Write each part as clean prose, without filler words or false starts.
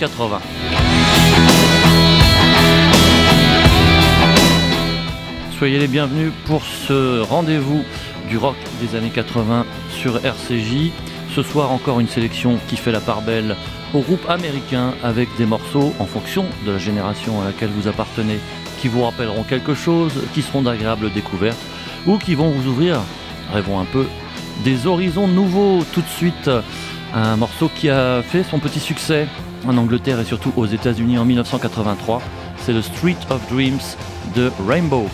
80. Soyez les bienvenus pour ce rendez-vous du rock des années 80 sur RCJ. Ce soir encore une sélection qui fait la part belle au groupe américain avec des morceaux en fonction de la génération à laquelle vous appartenez, qui vous rappelleront quelque chose, qui seront d'agréables découvertes ou qui vont vous ouvrir, rêvons un peu, des horizons nouveaux. Tout de suite, un morceau qui a fait son petit succès en Angleterre et surtout aux États-Unis en 1983. C'est le Street of Dreams de Rainbow.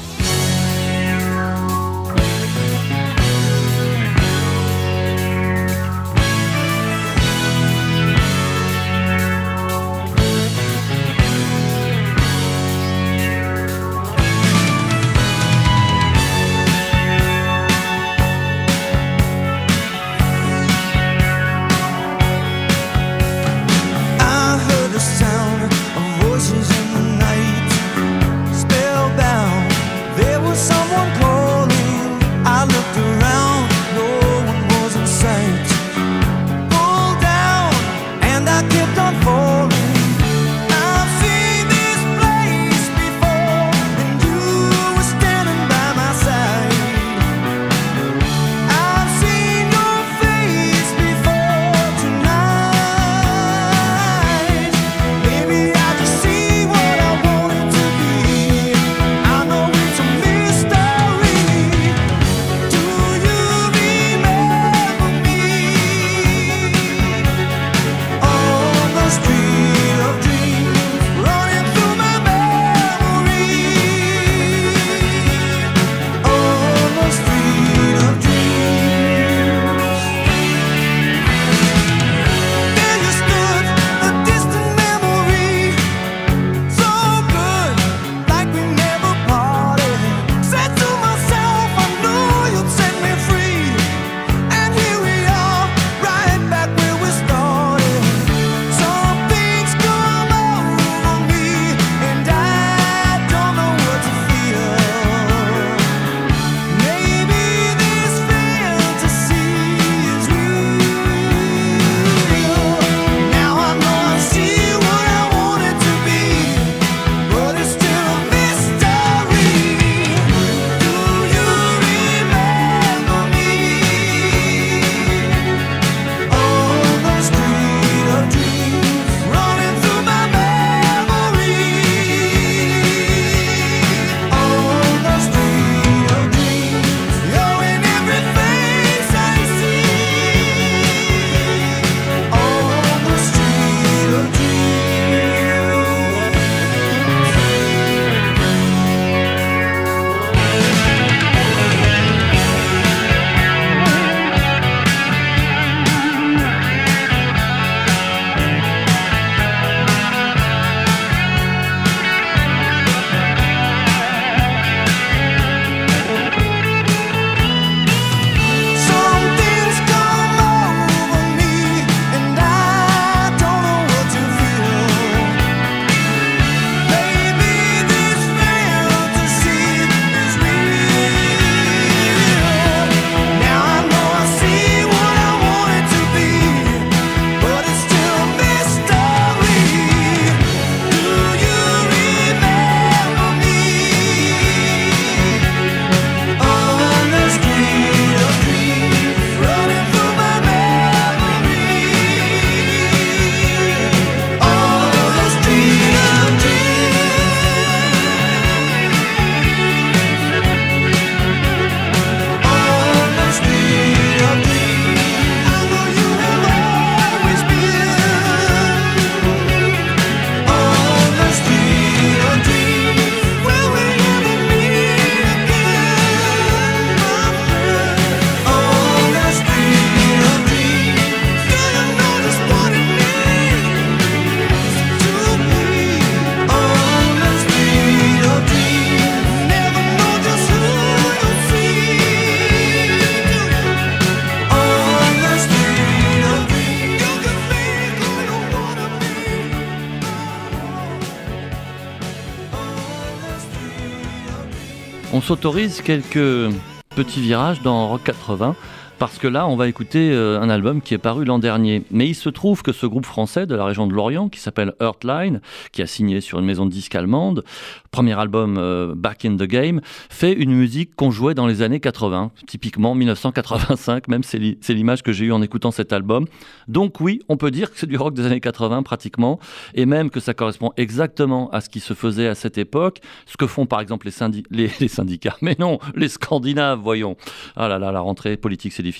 On s'autorise quelques petits virages dans Rock 80 parce que là, on va écouter un album qui est paru l'an dernier. Mais il se trouve que ce groupe français de la région de Lorient, qui s'appelle Heartline, qui a signé sur une maison de disques allemande, premier album Back in the Game, fait une musique qu'on jouait dans les années 80, typiquement 1985, même c'est l'image que j'ai eue en écoutant cet album. Donc oui, on peut dire que c'est du rock des années 80 pratiquement, et même que ça correspond exactement à ce qui se faisait à cette époque, ce que font par exemple les syndicats, mais non, les Scandinaves, voyons. Ah là là, la rentrée politique c'est difficile.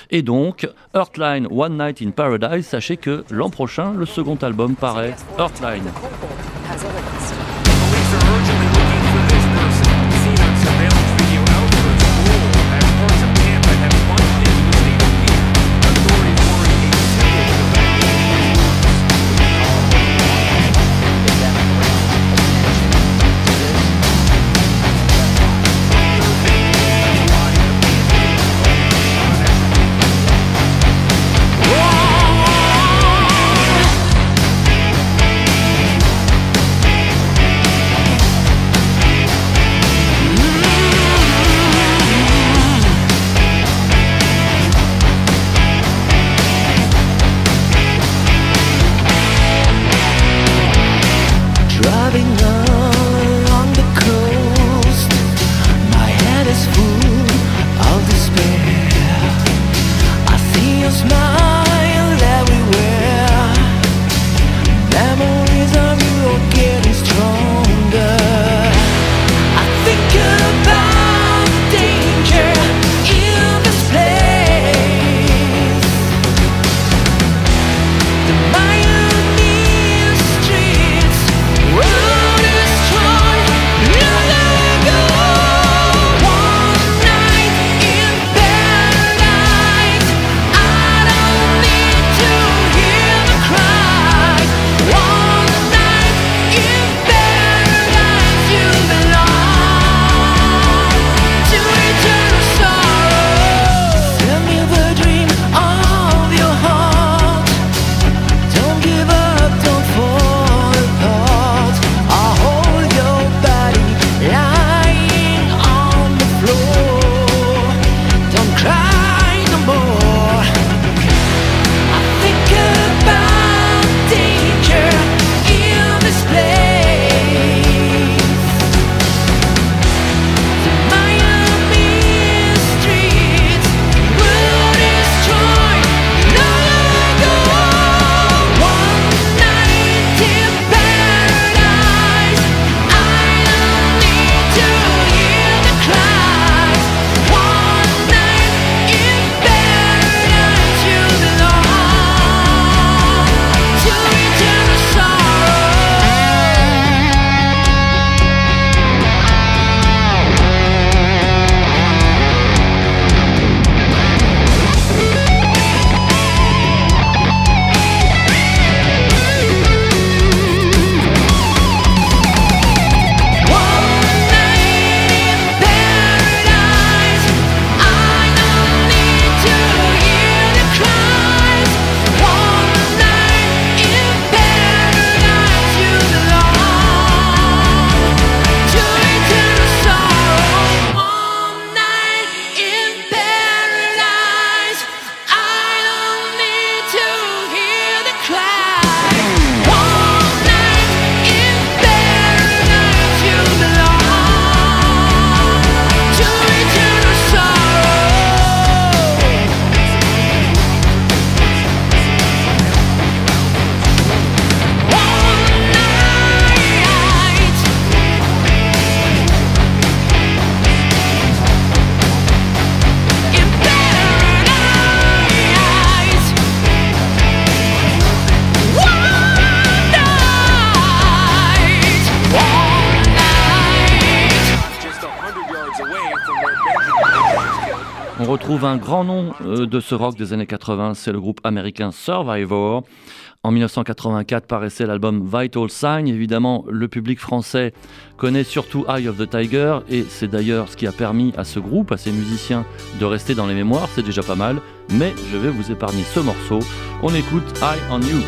Et donc, Heartline One Night in Paradise, sachez que l'an prochain, le second album paraît, Heartline. On retrouve un grand nom de ce rock des années 80, c'est le groupe américain Survivor. En 1984 paraissait l'album Vital Sign. Évidemment, le public français connaît surtout Eye of the Tiger, et c'est d'ailleurs ce qui a permis à ce groupe, à ces musiciens, de rester dans les mémoires. C'est déjà pas mal, mais je vais vous épargner ce morceau. On écoute Eye on You.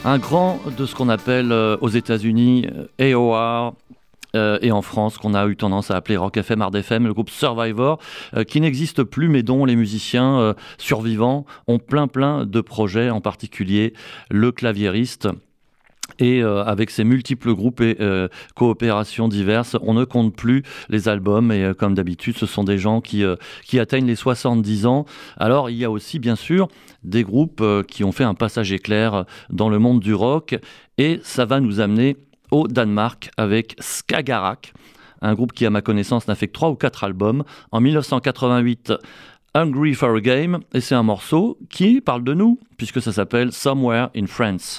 Un grand de ce qu'on appelle aux États-Unis AOR, et en France, qu'on a eu tendance à appeler Rock FM, Hard FM, le groupe Survivor, qui n'existe plus, mais dont les musiciens survivants ont plein de projets, en particulier le claviériste. Et avec ces multiples groupes et coopérations diverses, on ne compte plus les albums. Et comme d'habitude, ce sont des gens qui atteignent les 70 ans. Alors, il y a aussi, bien sûr, des groupes qui ont fait un passage éclair dans le monde du rock. Et ça va nous amener au Danemark avec Skagerrak, un groupe qui, à ma connaissance, n'a fait que 3 ou 4 albums. En 1988, Hungry for a Game, et c'est un morceau qui parle de nous, puisque ça s'appelle Somewhere in France.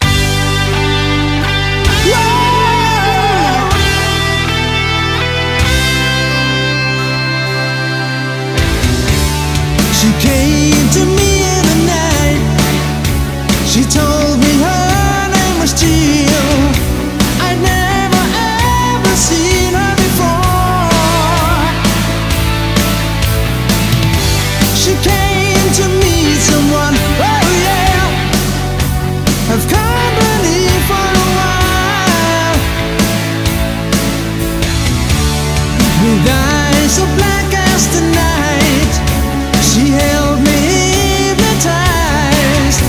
She came to me in the night. She told me her name was Jill. I'd never ever seen her before. She came to meet someone, oh yeah, have company for a while. With eyes so black as the night, she held me hypnotized.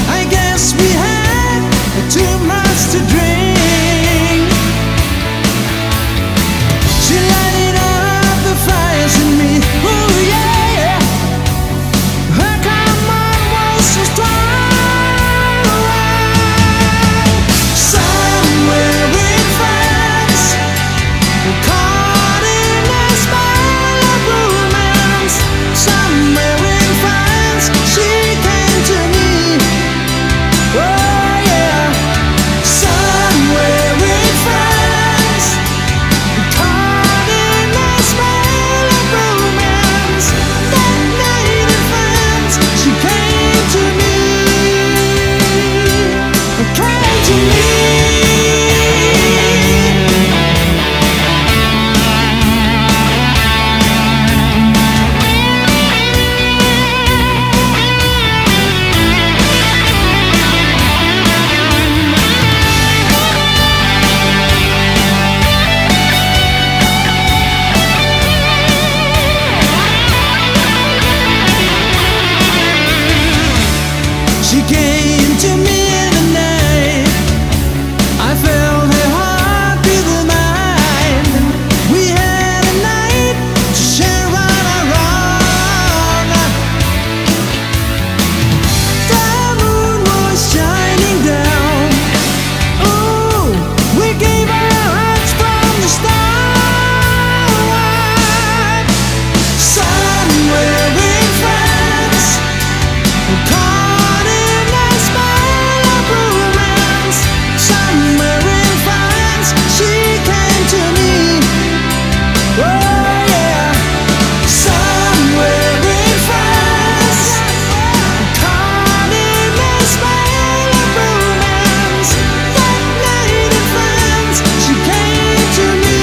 I guess we had too much to drink. She lighted up the fires in me, oh yeah. Her command was so strong. Somewhere in France, caught in a spell of romance. Somewhere in France, she came to me, oh yeah. Somewhere in France, caught in a spell of romance. That night in France, she came to me, came to me. She came to me in the night. I felt her heart beat with mine. We had a night to share right or wrong. The moon was shining down. Ooh, we gave our hearts from the start. Somewhere in France, caught in a spell of romance. Somewhere in France, she came to me, oh yeah. Somewhere in France, caught in a spell of romance. That night in France, she came to me.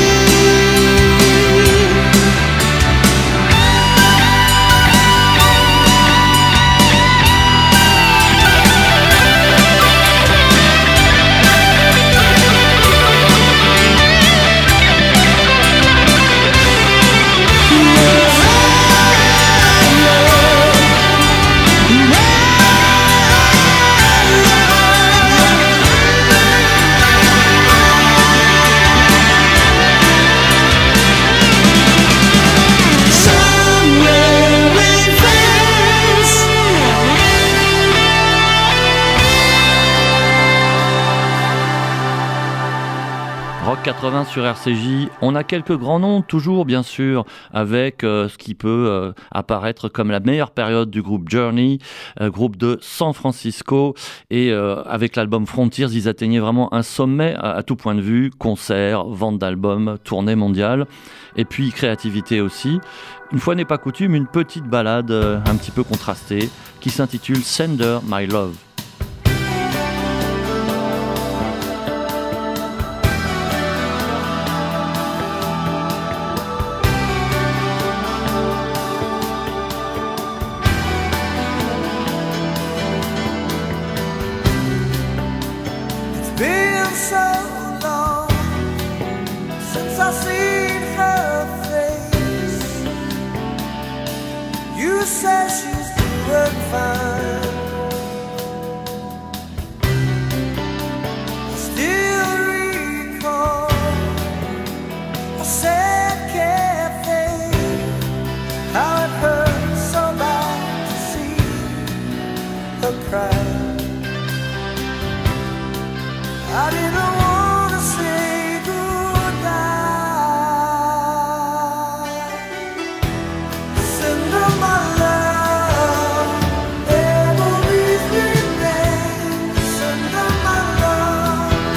Rock 80 sur RCJ, on a quelques grands noms, toujours bien sûr, avec ce qui peut apparaître comme la meilleure période du groupe Journey, groupe de San Francisco, et avec l'album Frontiers, ils atteignaient vraiment un sommet à tout point de vue, concerts, vente d'albums, tournée mondiale, et puis créativité aussi. Une fois n'est pas coutume, une petite balade un petit peu contrastée, qui s'intitule Sender My Love. been so long since I've seen her face. You said she's doing fine. I still recall a sad cafe, how it hurt so bad to see her cry. I didn't want to say goodbye. Send her my love, memories remain. Send her my love,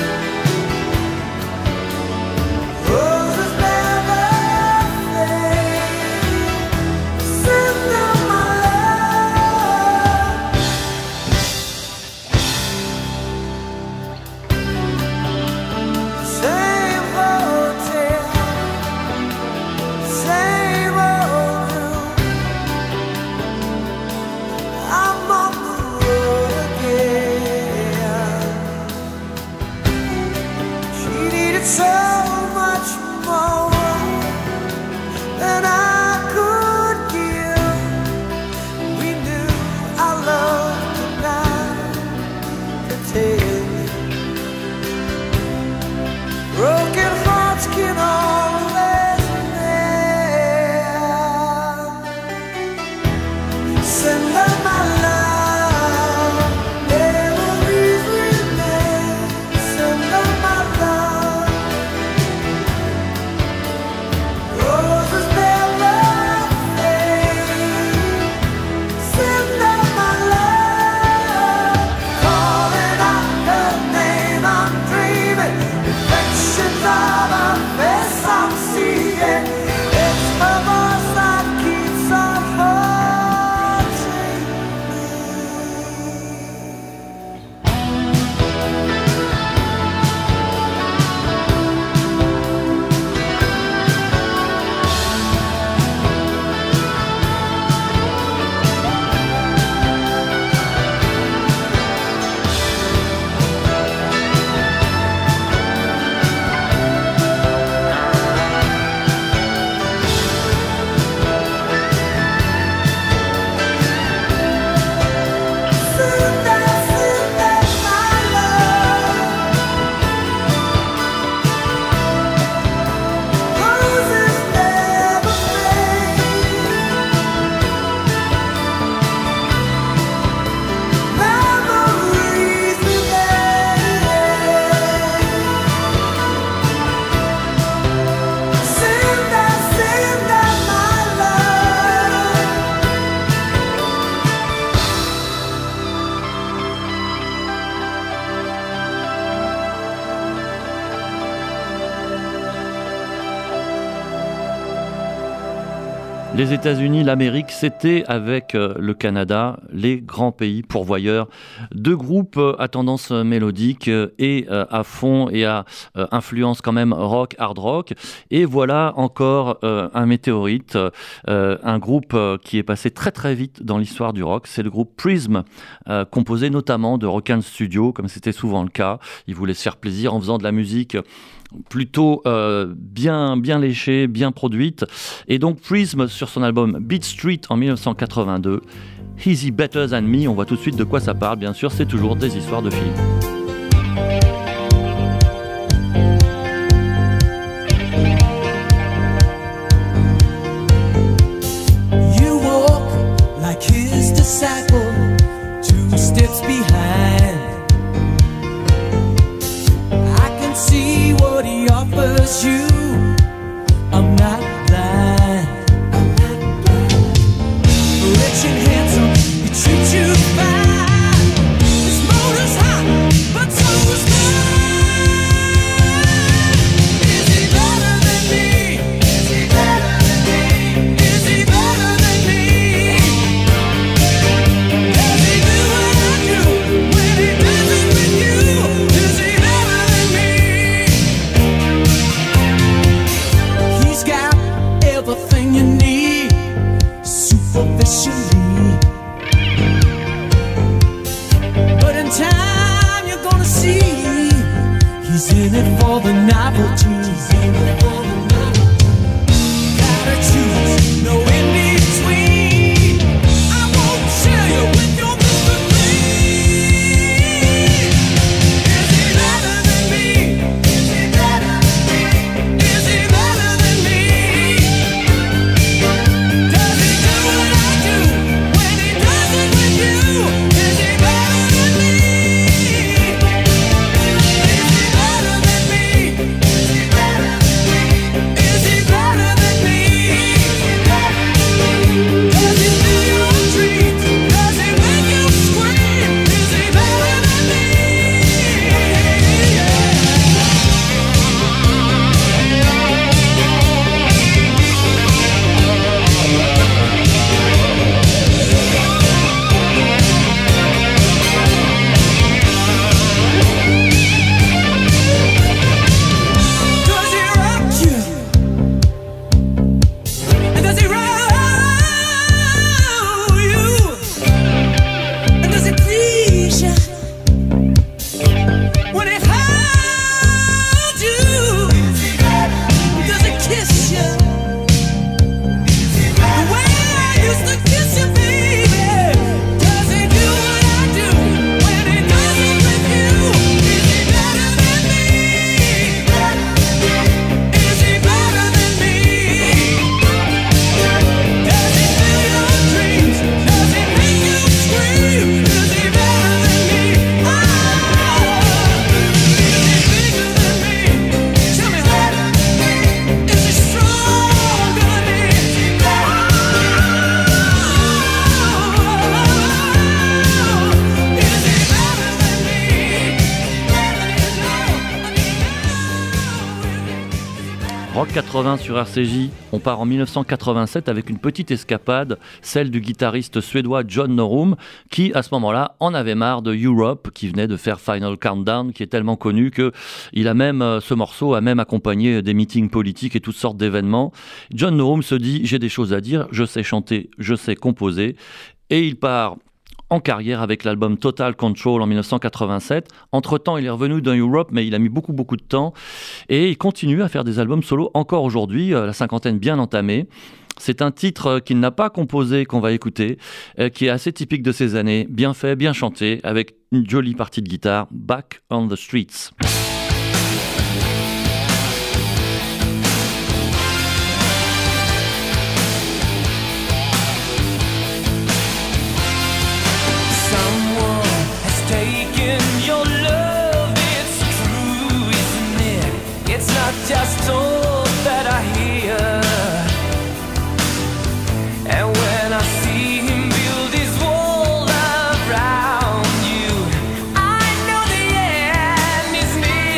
roses never fade. Send her my love. Same hotel, same old room. I'm on the road again. She needed so much more than I could give. We knew our love could not contain. Broken hearts can always mend. Send her my love, memories remain. Send her my love, roses never fade. Send her my love, calling out her name, I'm dreaming. Reflections of her face I'm seeing. It's her voice that keeps on haunting Les États-Unis, l'Amérique, c'était avec le Canada, les grands pays pourvoyeurs de groupes à tendance mélodique et à fond et à influence quand même rock, hard rock. Et voilà encore un météorite, un groupe qui est passé très très vite dans l'histoire du rock. C'est le groupe Prism, composé notamment de rock'n'roll studio, comme c'était souvent le cas. Ils voulaient se faire plaisir en faisant de la musique plutôt bien léchée, bien produite. Et donc Prism, sur son album Beat Street en 1982, Easy Better Than Me, on voit tout de suite de quoi ça parle. Bien sûr, c'est toujours des histoires de filles. You walk like his disciple, 2 steps behind. I can see what he offers you. I'm not blind. Rich and handsome, he treats you fine. His motor's hot, but so is mine. Is he better than me? Is he better than me? Is he better than me? Does he do what I do when he does it with you? Is he better than me? He's in it for the novelty. Gotta choose, no in between. I won't share you with your mystery. Is he better than me? Is he better than me? Is he better than me? Does he do what I do when he does it with you? Is he better than me? Is he better than me? Is he better than me? Is he better than me? Does he fill your dreams? Does he make you scream? Is he better than me? Does he rock you? And does he roll you? And does he please you when he holds you? Does he kiss you the way I used to kiss you, baby? Does he do what I do when he does it with you? Is he better than me? Is he better than me? Does he fill your dreams? Does he make you scream? Is he better than me? Is he bigger than me? Tell me how. Is he stronger than me? Is he better than me? Rock 80 sur RCJ, on part en 1987 avec une petite escapade, celle du guitariste suédois John Norum, qui à ce moment-là en avait marre de Europe, qui venait de faire Final Countdown, qui est tellement connu que il a même, ce morceau a même accompagné des meetings politiques et toutes sortes d'événements. John Norum se dit, j'ai des choses à dire, je sais chanter, je sais composer, et il part en carrière avec l'album Total Control en 1987. Entre-temps, il est revenu dans Europe, mais il a mis beaucoup de temps. Et il continue à faire des albums solo encore aujourd'hui, la cinquantaine bien entamée. C'est un titre qu'il n'a pas composé, qu'on va écouter, qui est assez typique de ces années. Bien fait, bien chanté, avec une jolie partie de guitare. Back on the Streets. Someone has taken your love, it's true, isn't it? It's not just all that I hear. And when I see him build his wall around you, I know the end is near.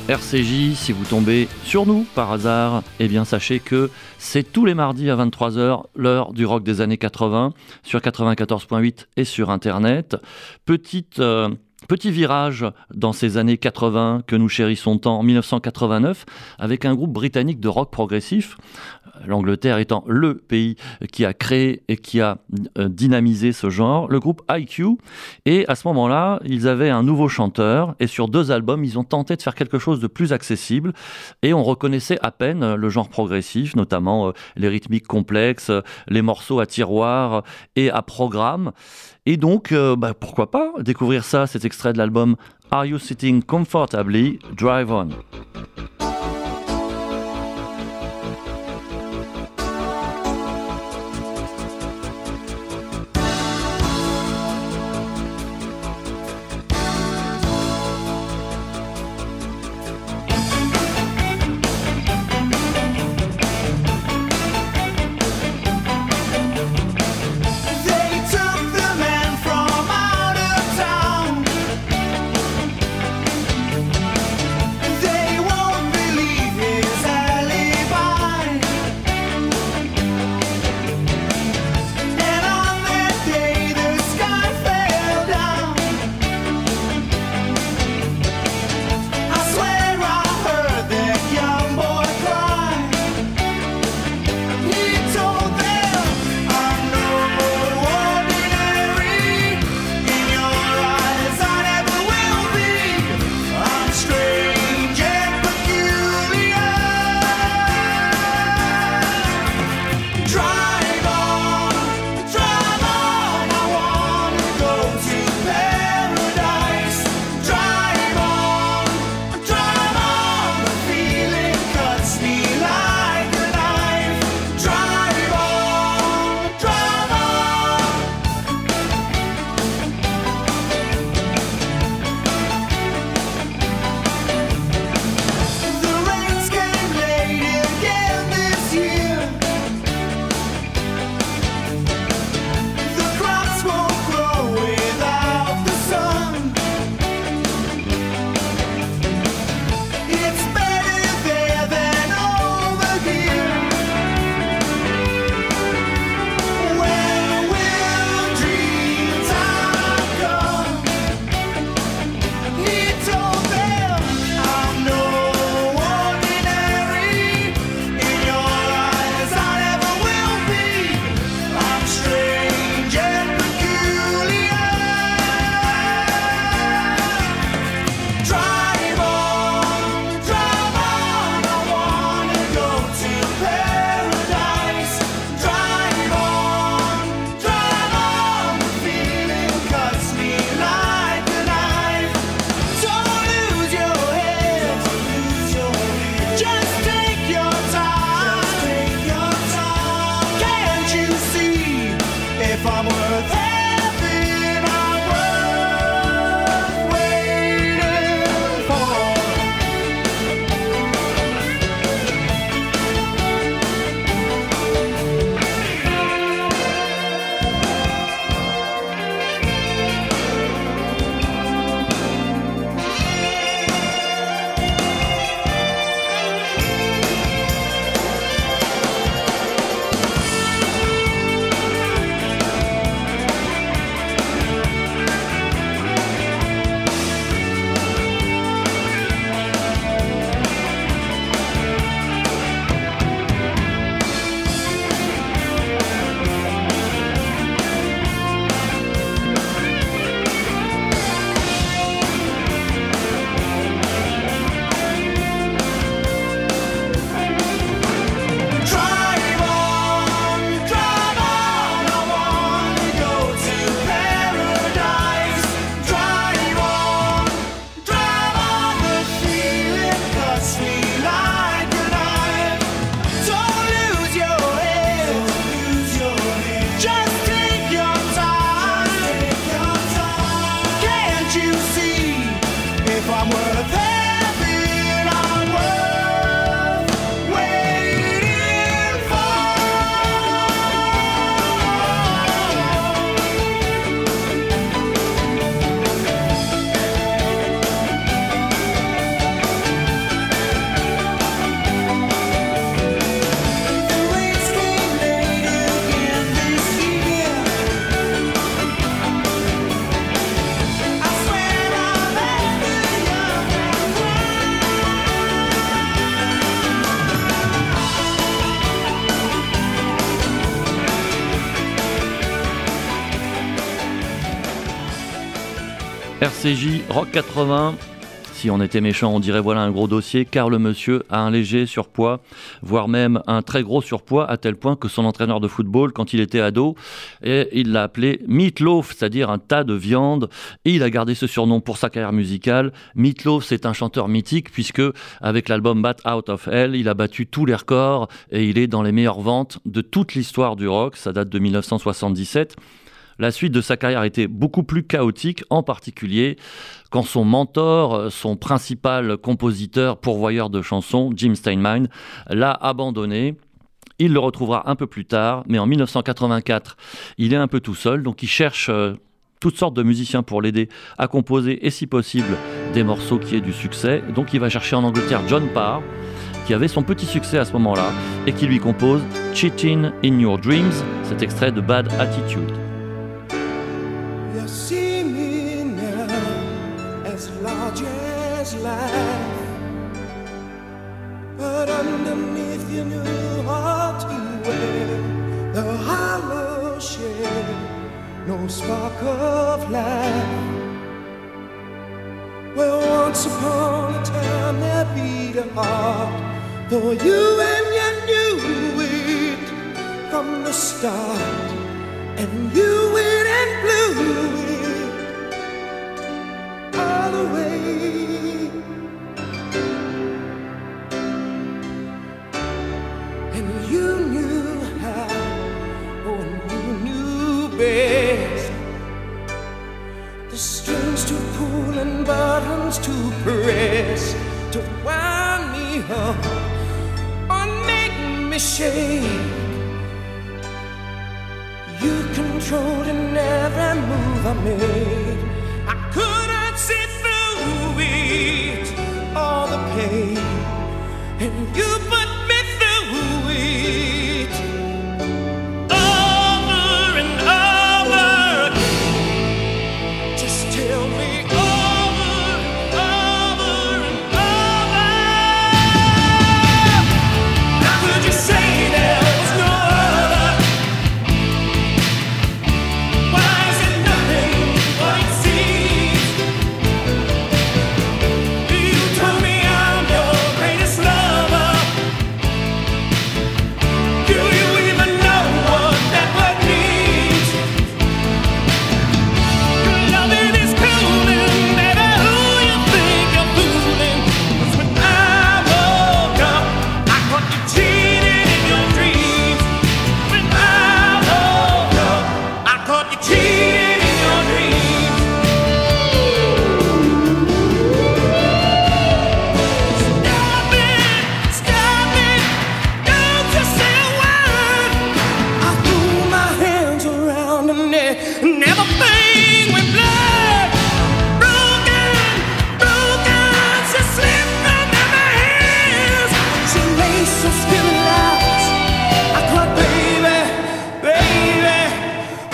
RCJ. Si vous tombez sur nous par hasard, eh bien sachez que c'est tous les mardis à 23h, l'heure du rock des années 80, sur 94.8 et sur Internet. Petit virage dans ces années 80 que nous chérissons tant, en 1989, avec un groupe britannique de rock progressif, l'Angleterre étant le pays qui a créé et qui a dynamisé ce genre, le groupe IQ. Et à ce moment-là, ils avaient un nouveau chanteur, et sur 2 albums, ils ont tenté de faire quelque chose de plus accessible, et on reconnaissait à peine le genre progressif, notamment les rythmiques complexes, les morceaux à tiroir et à programme. Et donc, pourquoi pas découvrir ça, cet extrait de l'album Are You Sitting Comfortably? Drive On. RCJ Rock 80. Si on était méchant, on dirait voilà un gros dossier, car le monsieur a un léger surpoids, voire même un très gros surpoids, à tel point que son entraîneur de football, quand il était ado, il l'a appelé Meatloaf, c'est-à-dire un tas de viande, et il a gardé ce surnom pour sa carrière musicale. Meatloaf, c'est un chanteur mythique, puisque avec l'album Bat Out of Hell, il a battu tous les records, et il est dans les meilleures ventes de toute l'histoire du rock, ça date de 1977. La suite de sa carrière était beaucoup plus chaotique, en particulier quand son mentor, son principal compositeur, pourvoyeur de chansons, Jim Steinman, l'a abandonné. Il le retrouvera un peu plus tard, mais en 1984, il est un peu tout seul, donc il cherche toutes sortes de musiciens pour l'aider à composer, et si possible, des morceaux qui aient du succès. Donc il va chercher en Angleterre John Parr, qui avait son petit succès à ce moment-là, et qui lui compose Cheating in Your Dreams, cet extrait de Bad Attitude. You see me now as large as life, but underneath you knew how to wear the hollow shell, no spark of life. Well, once upon a time there beat a heart for you, and you knew it from the start. And you went and blew it all the way. And you knew how, oh, and you knew best. The strings to pull and buttons to press, to wind me up or make me shake. You controlled in every move I made. I couldn't see through it, all the pain, and you put me through it over and over again. Just tell me over and over and over. How could you say there was no other? Why is it nothing but it seems? You told me I'm your greatest lover. Do you even know what that word means? Your loving is cooling, baby. Who you think you're fooling? 'Cause when I woke up, I caught you cheating in your dreams. When I woke up, I caught you cheating in your dreams. Stop it, don't you say a word. I threw my hands around and everything went blood. Broken, she slipped under my hands. She lay so still and loud. I cried, baby, baby,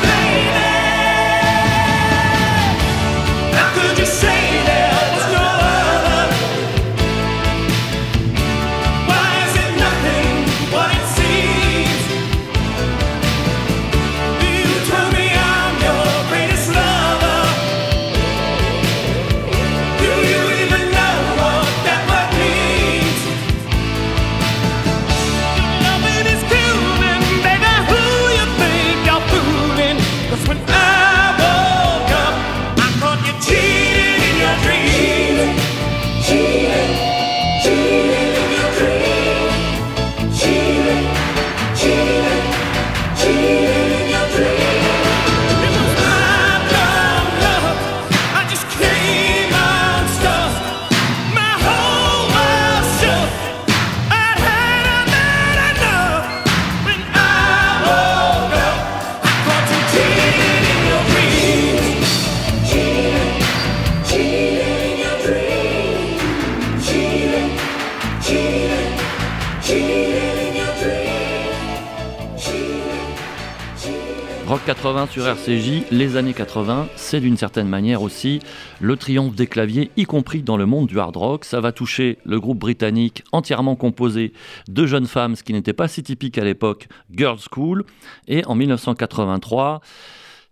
baby. How could you say there was no other? Why is it nothing what it seems? You told me I'm your greatest lover. Do you even know what that word means? Loving is cooling, baby. Who you think you're fooling? 'Cause when I woke up, I caught you cheating in your dreams. Cheating, cheating in your dreams. Cheating, cheating, cheating in your dreams. It was my dumb love. I just came unstuck. My whole world shook. I'd had enough. When I woke up, I caught you cheating in your dreams. Cheating, cheating in your dreams. Cheating, cheating, cheating in your dreams. Cheating, cheating. Rock 80 sur RCJ, les années 80, c'est d'une certaine manière aussi le triomphe des claviers, y compris dans le monde du hard rock. Ça va toucher le groupe britannique entièrement composé de jeunes femmes, ce qui n'était pas si typique à l'époque, Girls' School. Et en 1983,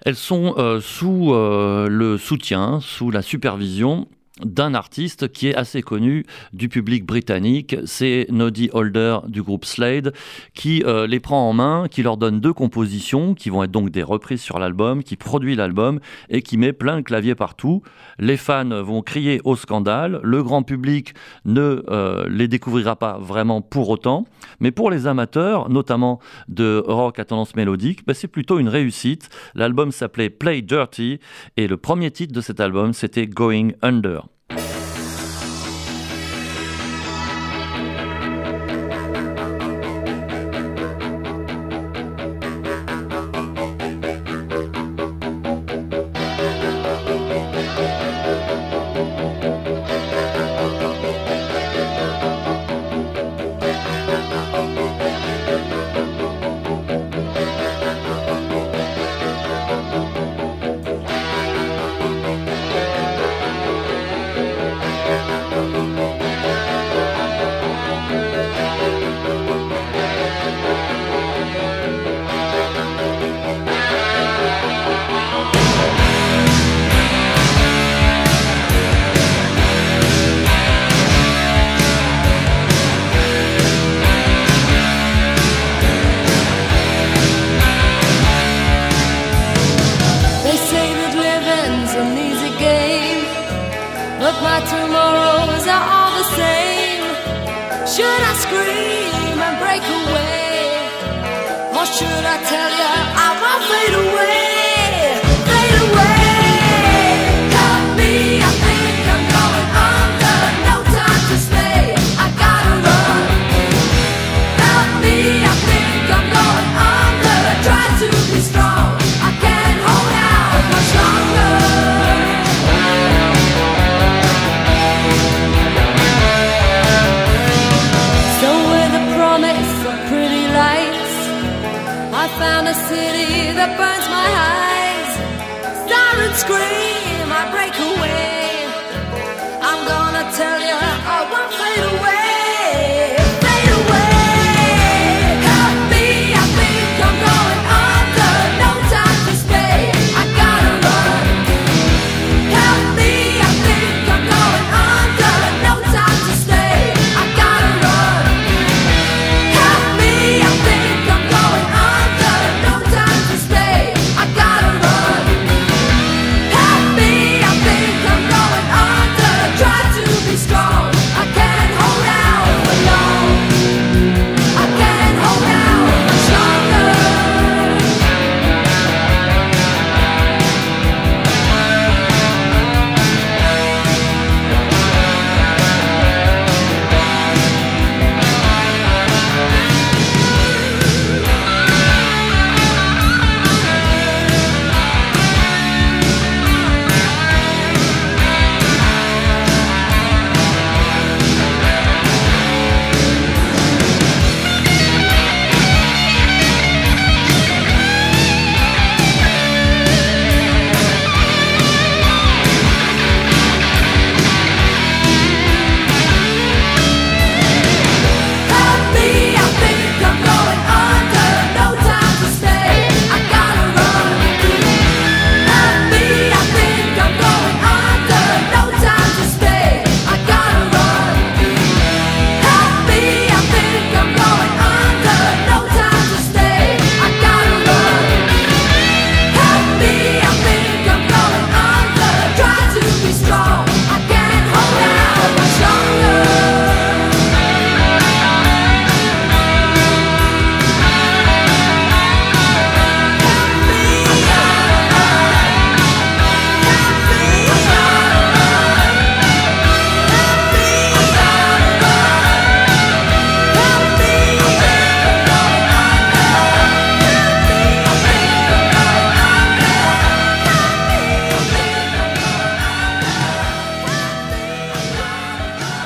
Elles sont sous le soutien, sous la supervision d'un artiste qui est assez connu du public britannique, c'est Noddy Holder du groupe Slade, qui les prend en main, qui leur donne 2 compositions, qui vont être donc des reprises sur l'album, qui produit l'album et qui met plein de claviers partout. Les fans vont crier au scandale, le grand public ne les découvrira pas vraiment pour autant, mais pour les amateurs, notamment de rock à tendance mélodique, c'est plutôt une réussite. L'album s'appelait Play Dirty et le premier titre de cet album c'était Going Under.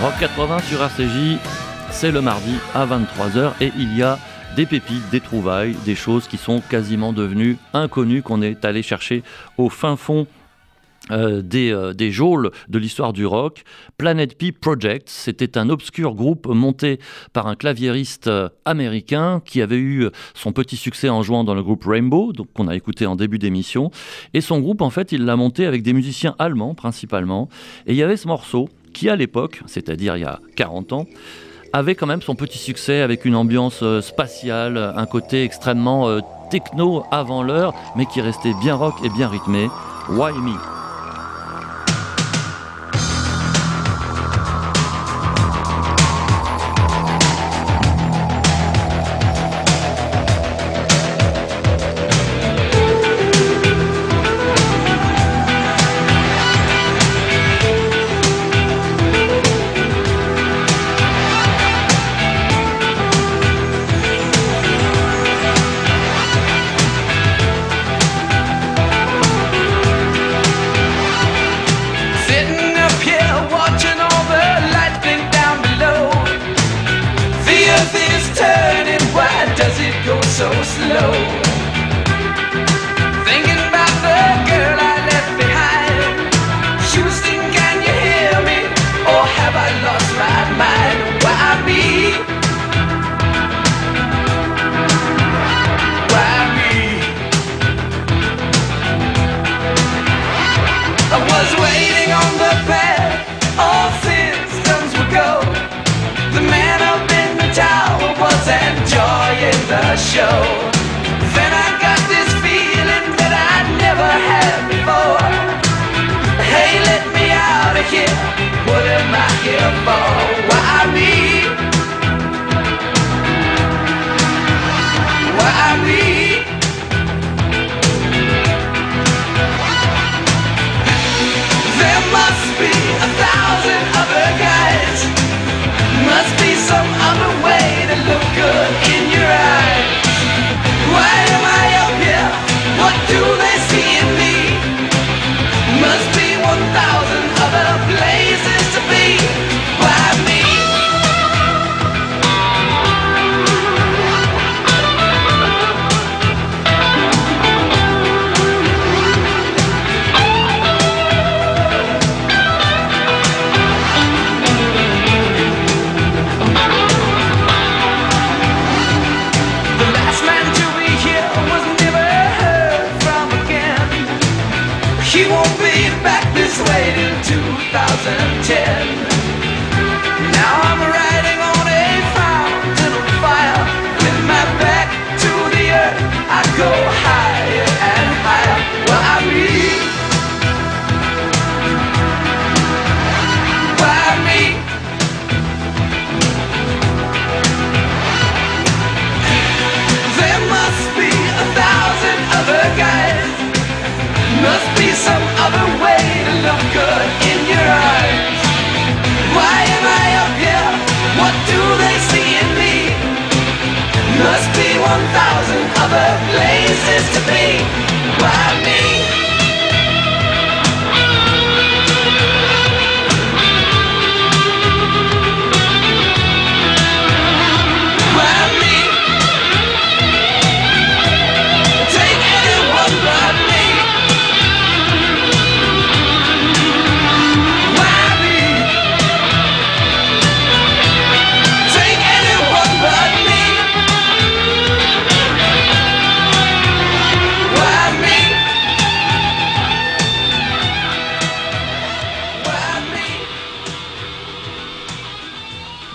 Rock 80 sur RCJ, c'est le mardi à 23h et il y a des pépites, des trouvailles, des choses qui sont quasiment devenues inconnues qu'on est allé chercher au fin fond des geôles de l'histoire du rock. Planet P Project, c'était un obscur groupe monté par un claviériste américain qui avait eu son petit succès en jouant dans le groupe Rainbow, donc qu'on a écouté en début d'émission. Et son groupe, en fait, il l'a monté avec des musiciens allemands principalement. Et il y avait ce morceau qui, à l'époque, c'est-à-dire il y a 40 ans, avait quand même son petit succès avec une ambiance spatiale, un côté extrêmement techno avant l'heure, mais qui restait bien rock et bien rythmé. Why Me? So slow, thinking about the girl I left behind. Houston, can you hear me? Or have I lost my mind? Why me? Why me? I was waiting on the path, all systems would go. The man up in the tower was enjoying the show. Then I got this feeling that I never had before. Hey, let me out of here. What am I here for? Why me? Why me? There must be 1,000 other guys. Must be some other way to look good in your eyes. Why am I up here? What do they see in me? Must be 1,000 other places to be. Why me? He won't be back this way till 2010. Now I'm riding on a fountain of fire. With my back to the earth, I go higher and higher. Why me? Why me? There must be 1,000 other guys. Must be some other way to look good in your eyes. Why am I up here? What do they see in me? Must be 1,000 other places to be. Why me? Why me? Take anyone but me.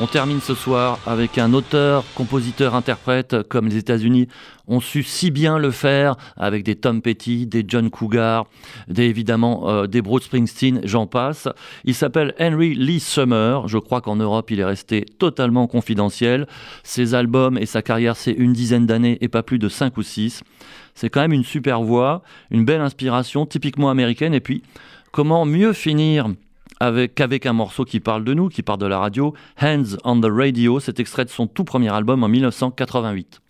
On termine ce soir avec un auteur, compositeur, interprète comme les États-Unis ont su si bien le faire, avec des Tom Petty, des John Cougar, évidemment des Bruce Springsteen, j'en passe. Il s'appelle Henry Lee Summer. Je crois qu'en Europe, il est resté totalement confidentiel. Ses albums et sa carrière, c'est une dizaine d'années et pas plus de 5 ou 6. C'est quand même une super voix, une belle inspiration, typiquement américaine. Et puis, comment mieux finir qu'avec un morceau qui parle de nous, qui parle de la radio, Hands on the Radio, cet extrait de son tout premier album en 1988.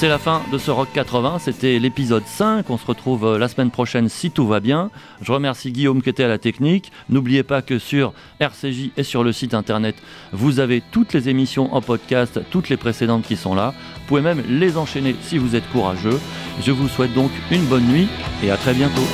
C'est la fin de ce Rock 80, c'était l'épisode 5, on se retrouve la semaine prochaine si tout va bien. Je remercie Guillaume qui était à la technique. N'oubliez pas que sur RCJ et sur le site internet, vous avez toutes les émissions en podcast, toutes les précédentes qui sont là. Vous pouvez même les enchaîner si vous êtes courageux. Je vous souhaite donc une bonne nuit et à très bientôt.